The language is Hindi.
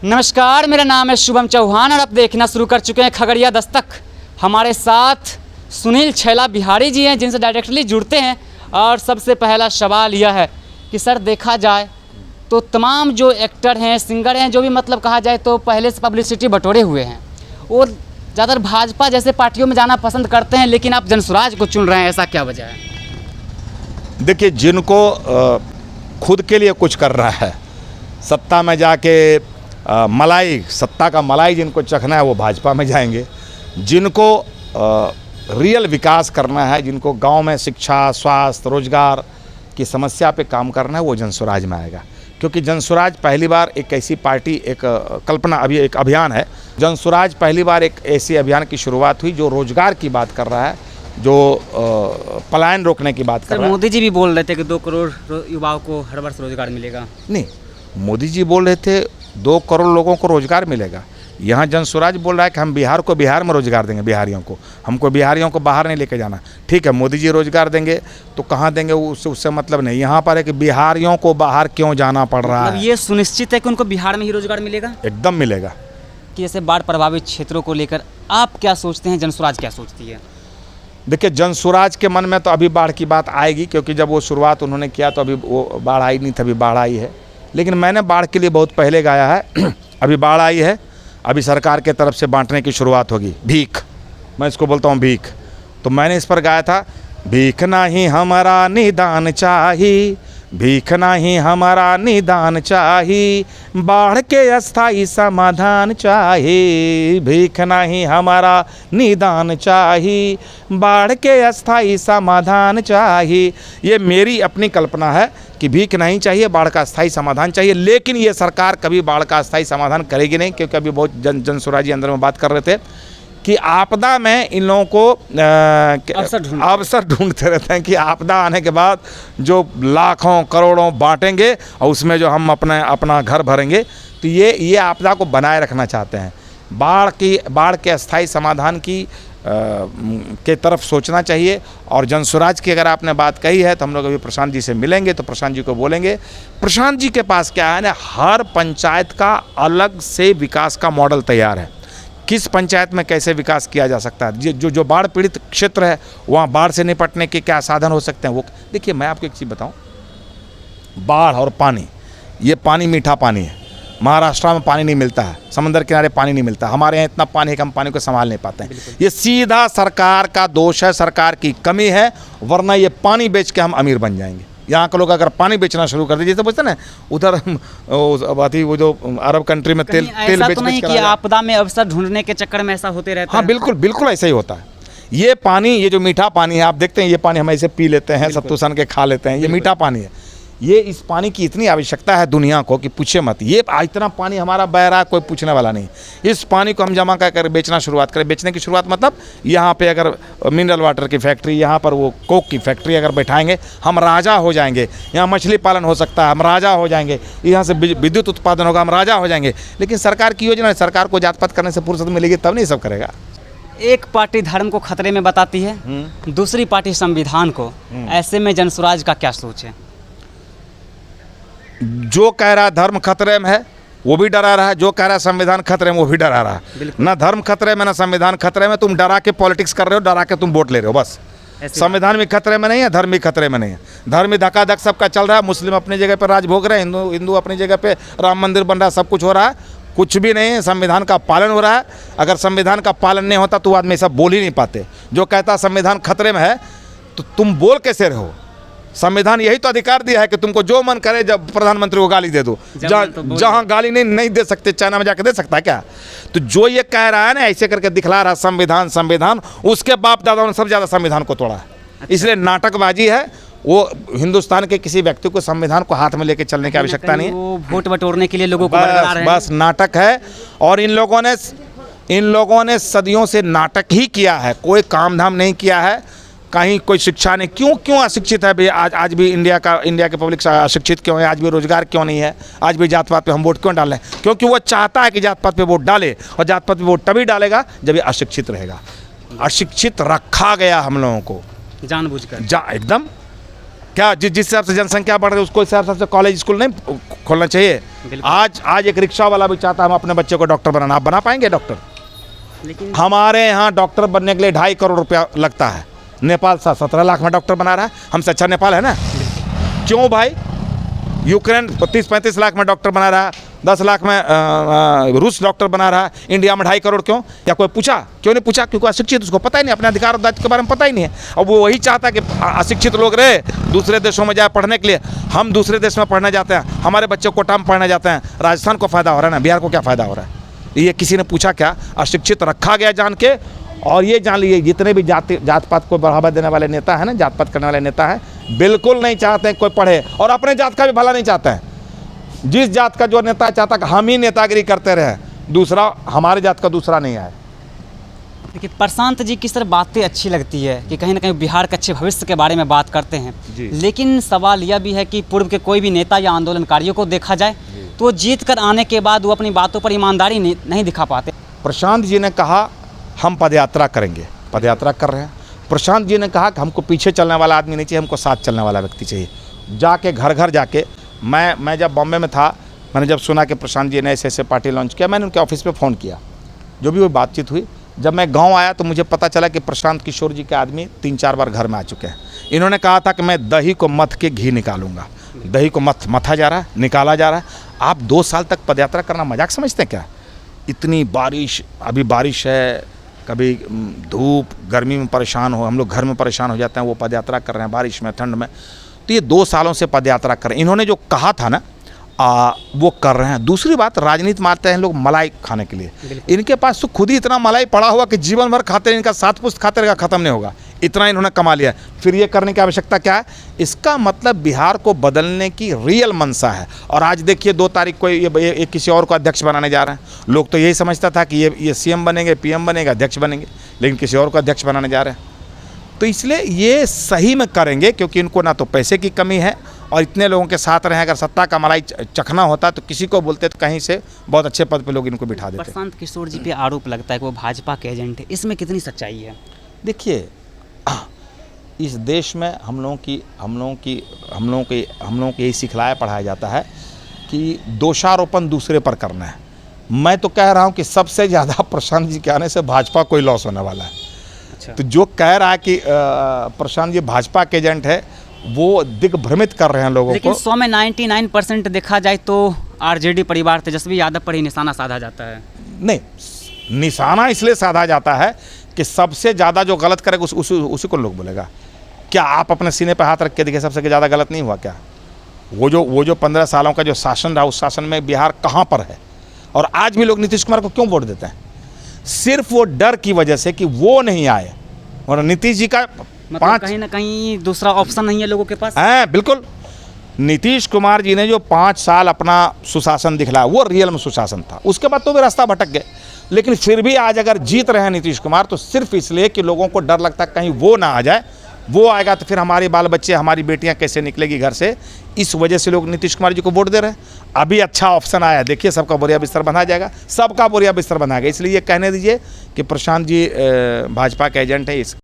नमस्कार, मेरा नाम है शुभम चौहान और आप देखना शुरू कर चुके हैं खगड़िया दस्तक। हमारे साथ सुनील छैला बिहारी जी हैं जिनसे डायरेक्टली जुड़ते हैं। और सबसे पहला सवाल यह है कि सर, देखा जाए तो तमाम जो एक्टर हैं, सिंगर हैं, जो भी मतलब कहा जाए तो पहले से पब्लिसिटी बटोरे हुए हैं, वो ज़्यादातर भाजपा जैसे पार्टियों में जाना पसंद करते हैं, लेकिन आप जनसुराज को चुन रहे हैं, ऐसा क्या वजह है? देखिए, जिनको खुद के लिए कुछ कर रहा है, सत्ता में जाके मलाई, सत्ता का मलाई जिनको चखना है वो भाजपा में जाएंगे। जिनको रियल विकास करना है, जिनको गांव में शिक्षा, स्वास्थ्य, रोजगार की समस्या पे काम करना है, वो जनसुराज में आएगा। क्योंकि जनसुराज पहली बार एक ऐसी पार्टी, एक कल्पना, अभी एक अभियान है। जनसुराज पहली बार एक ऐसी अभियान की शुरुआत हुई जो रोजगार की बात कर रहा है, जो पलायन रोकने की बात कर रहा है। मोदी जी भी बोल रहे थे कि 2 करोड़ युवाओं को हर वर्ष रोजगार मिलेगा। नहीं, मोदी जी बोल रहे थे 2 करोड़ लोगों को रोजगार मिलेगा। यहाँ जनसुराज बोल रहा है कि हम बिहार को बिहार में रोजगार देंगे, बिहारियों को। हमको बिहारियों को बाहर नहीं लेके जाना। ठीक है, मोदी जी रोजगार देंगे तो कहाँ देंगे, उससे मतलब नहीं। यहाँ पर है कि बिहारियों को बाहर क्यों जाना पड़ रहा है। ये सुनिश्चित है कि उनको बिहार में ही रोजगार मिलेगा? एकदम मिलेगा। कि जैसे बाढ़ प्रभावित क्षेत्रों को लेकर आप क्या सोचते हैं, जनसुराज क्या सोचती है? देखिए, जनसुराज के मन में तो अभी बाढ़ की बात आएगी, क्योंकि जब वो शुरुआत उन्होंने किया तो अभी वो बाढ़ आई नहीं थी, अभी बाढ़ आई है। लेकिन मैंने बाढ़ के लिए बहुत पहले गाया है। अभी बाढ़ आई है, अभी सरकार के तरफ से बांटने की शुरुआत होगी। भीख, मैं इसको बोलता हूँ भीख। तो मैंने इस पर गाया था, भीख नहीं हमारा निदान चाहिए, भीख नहीं हमारा निदान चाहिए, बाढ़ के अस्थाई समाधान चाहिए। भीख नहीं हमारा निदान चाहिए, बाढ़ के अस्थाई समाधान चाहिए। ये मेरी अपनी कल्पना है कि भीख नहीं चाहिए, बाढ़ का अस्थाई समाधान चाहिए। लेकिन ये सरकार कभी बाढ़ का अस्थाई समाधान करेगी नहीं, क्योंकि अभी बहुत जनसुराजी अंदर में बात कर रहे थे कि आपदा में इन लोगों को अवसर ढूंढते रहते हैं कि आपदा आने के बाद जो लाखों करोड़ों बांटेंगे और उसमें जो हम अपना घर भरेंगे। तो ये आपदा को बनाए रखना चाहते हैं। बाढ़ के अस्थाई समाधान की के तरफ सोचना चाहिए। और जनसुराज की अगर आपने बात कही है तो हम लोग अभी प्रशांत जी से मिलेंगे तो प्रशांत जी को बोलेंगे। प्रशांत जी के पास क्या है ना, हर पंचायत का अलग से विकास का मॉडल तैयार है। किस पंचायत में कैसे विकास किया जा सकता है, जो बाढ़ पीड़ित क्षेत्र है वहाँ बाढ़ से निपटने के क्या साधन हो सकते हैं वो। देखिए, मैं आपको एक चीज़ बताऊँ, बाढ़ और पानी, ये पानी मीठा पानी है। महाराष्ट्र में पानी नहीं मिलता है, समंदर किनारे पानी नहीं मिलता। हमारे यहाँ इतना पानी है कि हम पानी को संभाल नहीं पाते हैं। ये सीधा सरकार का दोष है, सरकार की कमी है, वरना ये पानी बेच के हम अमीर बन जाएंगे। यहाँ के लोग अगर पानी बेचना शुरू कर दीजिए तो बोलते ना, उधर वो जो अरब कंट्री में तेल बेच नहीं कि आपदा में अवसर ढूंढने के चक्कर में ऐसा होते रहता है। हाँ, बिल्कुल बिल्कुल ऐसा ही होता है। ये पानी, ये जो मीठा पानी है, आप देखते हैं ये पानी हम ऐसे पी लेते हैं, सत्तू सन के खा लेते हैं, ये मीठा पानी है। ये इस पानी की इतनी आवश्यकता है दुनिया को कि पूछे मत। ये इतना पानी हमारा बह रहा है, कोई पूछने वाला नहीं। इस पानी को हम जमा कर बेचना शुरुआत करें। बेचने की शुरुआत मतलब यहाँ पे अगर मिनरल वाटर की फैक्ट्री, यहाँ पर वो कोक की फैक्ट्री अगर बैठाएंगे, हम राजा हो जाएंगे। यहाँ मछली पालन हो सकता है, हम राजा हो जाएंगे। यहाँ से विद्युत उत्पादन होगा, हम राजा हो जाएंगे। लेकिन सरकार की योजना है, सरकार को जात पात करने से फुर्सत मिलेगी तब नहीं सब करेगा। एक पार्टी धर्म को खतरे में बताती है, दूसरी पार्टी संविधान को। ऐसे में जनसुराज का क्या सोच है? जो कह रहा है धर्म खतरे में है वो भी डरा रहा है, जो कह रहा है संविधान खतरे में वो भी डरा रहा है। ना धर्म खतरे में, ना संविधान खतरे में। तुम डरा के पॉलिटिक्स कर रहे हो, डरा के तुम वोट ले रहे हो बस। संविधान भी खतरे में नहीं है, धर्म भी खतरे में नहीं है। धर्म भी धक्का-धक सबका चल रहा है। मुस्लिम अपनी जगह पर राज भोग रहे हैं, हिंदू अपनी जगह पे राम मंदिर बन रहा है, सब कुछ हो रहा है। कुछ भी नहीं है, संविधान का पालन हो रहा है। अगर संविधान का पालन नहीं होता तो आदमी सब बोल ही नहीं पाते। जो कहता संविधान खतरे में है तो तुम बोल कैसे रहो? संविधान यही तो अधिकार दिया है कि तुमको जो मन करे जब प्रधानमंत्री को गाली दे दो। जहाँ गाली नहीं दे सकते, चाइना में जाकर दे सकता है क्या? तो जो ये कह रहा है ना, ऐसे करके दिखला रहा संविधान, उसके बाप दादाओं ने सब ज़्यादा संविधान को तोड़ा है। इसलिए नाटकबाजी है। वो हिंदुस्तान के किसी व्यक्ति को संविधान को हाथ में लेके चलने की आवश्यकता नहीं है। वो वोट बटोरने के लिए लोगों को बस नाटक है। और इन लोगों ने सदियों से नाटक ही किया है, कोई काम धाम नहीं किया है। कहीं कोई शिक्षा नहीं, क्यों अशिक्षित है भाई? आज भी इंडिया के पब्लिक अशिक्षित क्यों है? आज भी रोजगार क्यों नहीं है? आज भी जात पात पे हम वोट क्यों डाल रहे हैं? क्योंकि वो चाहता है कि जात पात पे वोट डाले, और जात पात पे वोट तभी डालेगा जब ये अशिक्षित रहेगा। अशिक्षित रखा गया हम लोगों को जानबूझकर, एकदम। क्या जिस हिसाब से जनसंख्या बढ़ रही है उसको हिसाब से कॉलेज स्कूल नहीं खोलना चाहिए? आज एक रिक्शा वाला भी चाहता है हम अपने बच्चे को डॉक्टर बनाना। आप बना पाएंगे डॉक्टर? लेकिन हमारे यहाँ डॉक्टर बनने के लिए 2.5 करोड़ रुपया लगता है। नेपाल 17 लाख में डॉक्टर बना रहा है, हमसे अच्छा नेपाल है ना? क्यों भाई? यूक्रेन 30-35 लाख में डॉक्टर बना रहा है, 10 लाख में रूस डॉक्टर बना रहा है, इंडिया में 2.5 करोड़ क्यों? या कोई पूछा? क्यों नहीं पूछा? क्योंकि अशिक्षित, उसको पता ही नहीं, अपने अधिकार और दायित्व के बारे में पता ही नहीं है। अब वो वही चाहता है कि अशिक्षित लोग रहे दूसरे देशों में जाए पढ़ने के लिए। हम दूसरे देश में पढ़ने जाते हैं, हमारे बच्चे कोटा में पढ़ने जाते हैं, राजस्थान को फ़ायदा हो रहा है ना, बिहार को क्या फ़ायदा हो रहा है? ये किसी ने पूछा क्या? अशिक्षित रखा गया जान के। और ये जान लीजिए जितने भी जात पात को बढ़ावा देने वाले नेता हैं ना, जात पात करने वाले नेता हैं, बिल्कुल नहीं चाहते हैं कोई पढ़े, और अपने जात का भी भला नहीं चाहते हैं। जिस जात का जो नेता चाहता कि हम ही नेतागिरी करते रहे, दूसरा हमारे जात का दूसरा नहीं आए। देखिए प्रशांत जी की सर बातें अच्छी लगती है कि कहीं ना कहीं बिहार के अच्छे भविष्य के बारे में बात करते हैं, लेकिन सवाल यह भी है कि पूर्व के कोई भी नेता या आंदोलनकारियों को देखा जाए तो जीत कर आने के बाद वो अपनी बातों पर ईमानदारी नहीं दिखा पाते। प्रशांत जी ने कहा हम पदयात्रा करेंगे, पदयात्रा कर रहे हैं। प्रशांत जी ने कहा कि हमको पीछे चलने वाला आदमी नहीं चाहिए, हमको साथ चलने वाला व्यक्ति चाहिए। जाके घर घर जाके मैं जब बॉम्बे में था, मैंने जब सुना कि प्रशांत जी ने ऐसे पार्टी लॉन्च किया, मैंने उनके ऑफिस पे फ़ोन किया, जो भी वो बातचीत हुई। जब मैं गांव आया तो मुझे पता चला कि प्रशांत किशोर जी के आदमी 3-4 बार घर में आ चुके हैं। इन्होंने कहा था कि मैं दही को मथ के घी निकालूंगा। दही को मथा जा रहा है, निकाला जा रहा है। आप 2 साल तक पदयात्रा करना मजाक समझते हैं क्या? इतनी बारिश, अभी बारिश है, कभी धूप, गर्मी में परेशान हो, हम लोग घर में परेशान हो जाते हैं, वो पदयात्रा कर रहे हैं बारिश में, ठंड में। तो ये 2 सालों से पदयात्रा कर रहे हैं। इन्होंने जो कहा था ना वो कर रहे हैं। दूसरी बात, राजनीति मानते हैं लोग मलाई खाने के लिए। इनके पास तो खुद ही इतना मलाई पड़ा हुआ कि जीवन भर खाते हैं, इनका 7 पुश्त खाते रहेगा, ख़त्म नहीं होगा। इतना इन्होंने कमा लिया, फिर ये करने की आवश्यकता क्या है? इसका मतलब बिहार को बदलने की रियल मंशा है। और आज देखिए 2 तारीख को ये किसी और को अध्यक्ष बनाने जा रहे हैं। लोग तो यही समझता था कि ये सीएम बनेंगे, पीएम बनेंगे, अध्यक्ष बनेंगे, लेकिन किसी और को अध्यक्ष बनाने जा रहे हैं। तो इसलिए ये सही में करेंगे, क्योंकि इनको ना तो पैसे की कमी है, और इतने लोगों के साथ रहें। अगर सत्ता का मलाई चखना होता तो किसी को बोलते तो कहीं से बहुत अच्छे पद पे लोग इनको बिठा देते। प्रशांत किशोर जी पे आरोप लगता है कि वो भाजपा के एजेंट है, इसमें कितनी सच्चाई है? देखिए, इस देश में हम लोगों को यही सिखलाया पढ़ाया जाता है कि दोषारोपण दूसरे पर करना है। मैं तो कह रहा हूँ कि सबसे ज़्यादा प्रशांत जी के आने से भाजपा को ही लॉस होने वाला है। अच्छा। तो जो कह रहा है कि प्रशांत जी भाजपा के एजेंट है, वो दिग्भ्रमित कर रहे हैं लोगों को। लेकिन 100 में 99% देखा जाए तो आरजेडी परिवार तेजस्वी यादव पर ही निशाना साधा जाता है। नहीं, निशाना इसलिए साधा जाता है कि सबसे ज़्यादा जो गलत करेगा उसी को लोग बोलेगा। क्या आप अपने सीने पर हाथ रख के देखिए, सबसे ज़्यादा गलत नहीं हुआ क्या? वो जो 15 सालों का जो शासन रहा, उस शासन में बिहार कहाँ पर है? और आज भी लोग नीतीश कुमार को क्यों वोट देते हैं? सिर्फ वो डर की वजह से कि वो नहीं आए। और नीतीश जी का मतलब कहीं ना कहीं दूसरा ऑप्शन नहीं है लोगों के पास। है, बिल्कुल। नीतीश कुमार जी ने जो 5 साल अपना सुशासन दिखलाया, वो रियल में सुशासन था। उसके बाद तो वे रास्ता भटक गए। लेकिन फिर भी आज अगर जीत रहे हैं नीतीश कुमार, तो सिर्फ इसलिए कि लोगों को डर लगता है कहीं वो ना आ जाए। वो आएगा तो फिर हमारे बाल बच्चे, हमारी बेटियां कैसे निकलेगी घर से? इस वजह से लोग नीतीश कुमार जी को वोट दे रहे हैं। अभी अच्छा ऑप्शन आया, देखिए सबका बोरिया बिस्तर बना जाएगा, सबका बोरिया बिस्तर बना गया। इसलिए ये कहने दीजिए कि प्रशांत जी भाजपा के एजेंट है। इस